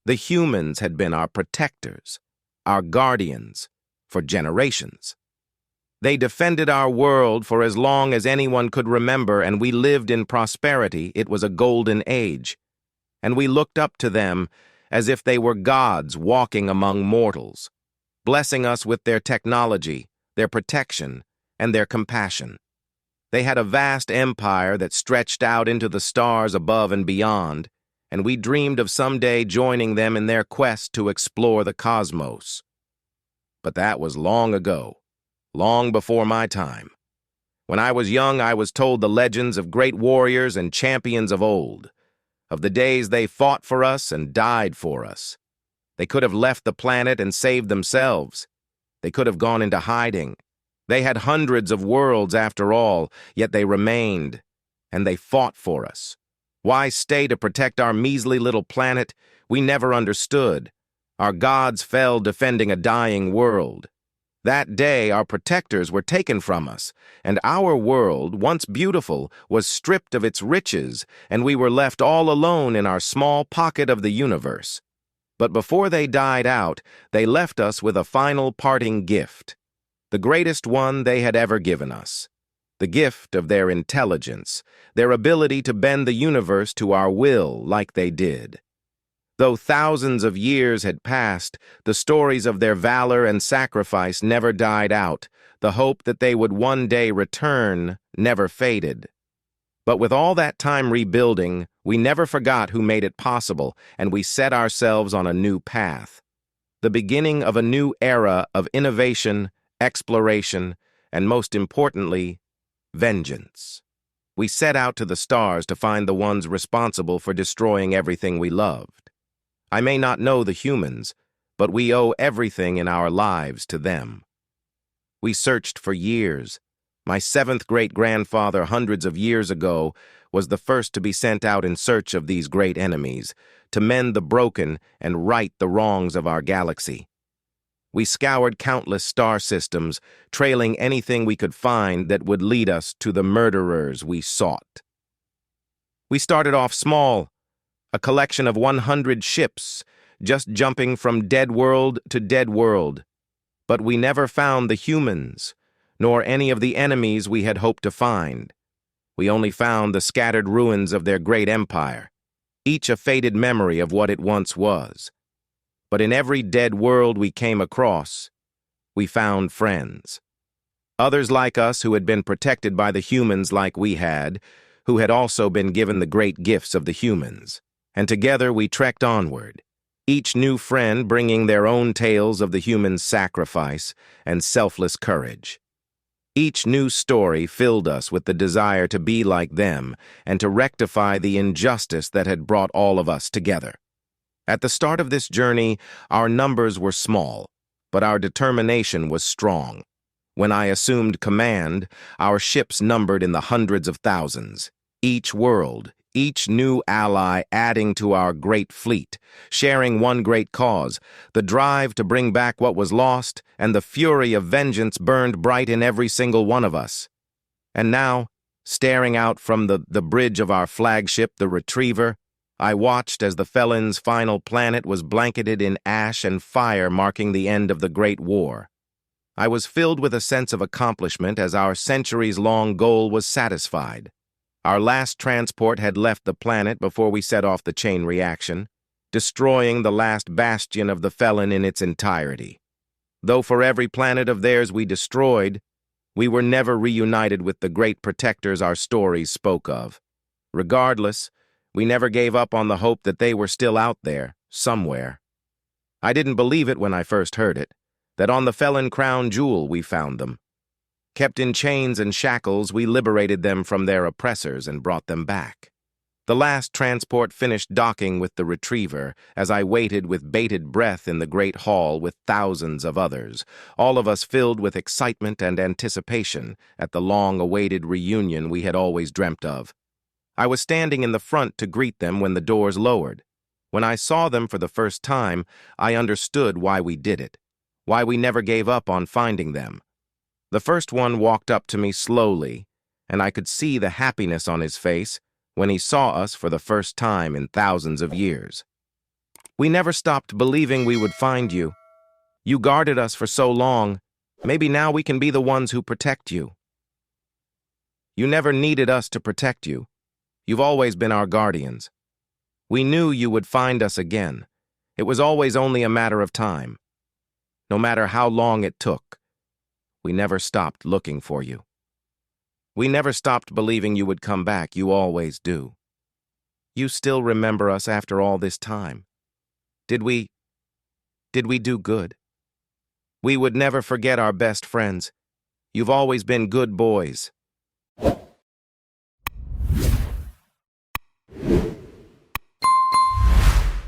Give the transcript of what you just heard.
The humans had been our protectors, our guardians, for generations. They defended our world for as long as anyone could remember, and we lived in prosperity. It was a golden age. And we looked up to them as if they were gods walking among mortals, blessing us with their technology, their protection, and their compassion. They had a vast empire that stretched out into the stars above and beyond, and we dreamed of someday joining them in their quest to explore the cosmos. But that was long ago, long before my time. When I was young, I was told the legends of great warriors and champions of old, of the days they fought for us and died for us. They could have left the planet and saved themselves. They could have gone into hiding. They had hundreds of worlds after all, yet they remained, and they fought for us. Why stay to protect our measly little planet? We never understood. Our gods fell defending a dying world. That day, our protectors were taken from us, and our world, once beautiful, was stripped of its riches, and we were left all alone in our small pocket of the universe. But before they died out, they left us with a final parting gift, the greatest one they had ever given us, the gift of their intelligence, their ability to bend the universe to our will like they did. Though thousands of years had passed, the stories of their valor and sacrifice never died out. The hope that they would one day return never faded. But with all that time rebuilding, we never forgot who made it possible, and we set ourselves on a new path. The beginning of a new era of innovation, exploration, and most importantly, vengeance. We set out to the stars to find the ones responsible for destroying everything we loved. I may not know the humans, but we owe everything in our lives to them. We searched for years. My seventh great-grandfather hundreds of years ago was the first to be sent out in search of these great enemies, to mend the broken and right the wrongs of our galaxy. We scoured countless star systems, trailing anything we could find that would lead us to the murderers we sought. We started off small, a collection of 100 ships, just jumping from dead world to dead world. But we never found the humans, nor any of the enemies we had hoped to find. We only found the scattered ruins of their great empire, each a faded memory of what it once was. But in every dead world we came across, we found friends. Others like us who had been protected by the humans like we had, who had also been given the great gifts of the humans. And together we trekked onward, each new friend bringing their own tales of the human's sacrifice and selfless courage. Each new story filled us with the desire to be like them and to rectify the injustice that had brought all of us together. At the start of this journey, our numbers were small, but our determination was strong. When I assumed command, our ships numbered in the hundreds of thousands, each world, each new ally adding to our great fleet, sharing one great cause. The drive to bring back what was lost and the fury of vengeance burned bright in every single one of us. And now, staring out from the bridge of our flagship, the Retriever, I watched as the felon's final planet was blanketed in ash and fire, marking the end of the Great War. I was filled with a sense of accomplishment as our centuries-long goal was satisfied. Our last transport had left the planet before we set off the chain reaction, destroying the last bastion of the felon in its entirety. Though for every planet of theirs we destroyed, we were never reunited with the great protectors our stories spoke of. Regardless, we never gave up on the hope that they were still out there, somewhere. I didn't believe it when I first heard it, that on the felon crown jewel we found them. Kept in chains and shackles, we liberated them from their oppressors and brought them back. The last transport finished docking with the Retriever as I waited with bated breath in the great hall with thousands of others, all of us filled with excitement and anticipation at the long-awaited reunion we had always dreamt of. I was standing in the front to greet them when the doors lowered. When I saw them for the first time, I understood why we did it, why we never gave up on finding them. The first one walked up to me slowly, and I could see the happiness on his face when he saw us for the first time in thousands of years. We never stopped believing we would find you. You guarded us for so long. Maybe now we can be the ones who protect you. You never needed us to protect you. You've always been our guardians. We knew you would find us again. It was always only a matter of time. No matter how long it took, we never stopped looking for you. We never stopped believing you would come back. You always do. You still remember us after all this time. Did we do good? We would never forget our best friends. You've always been good boys.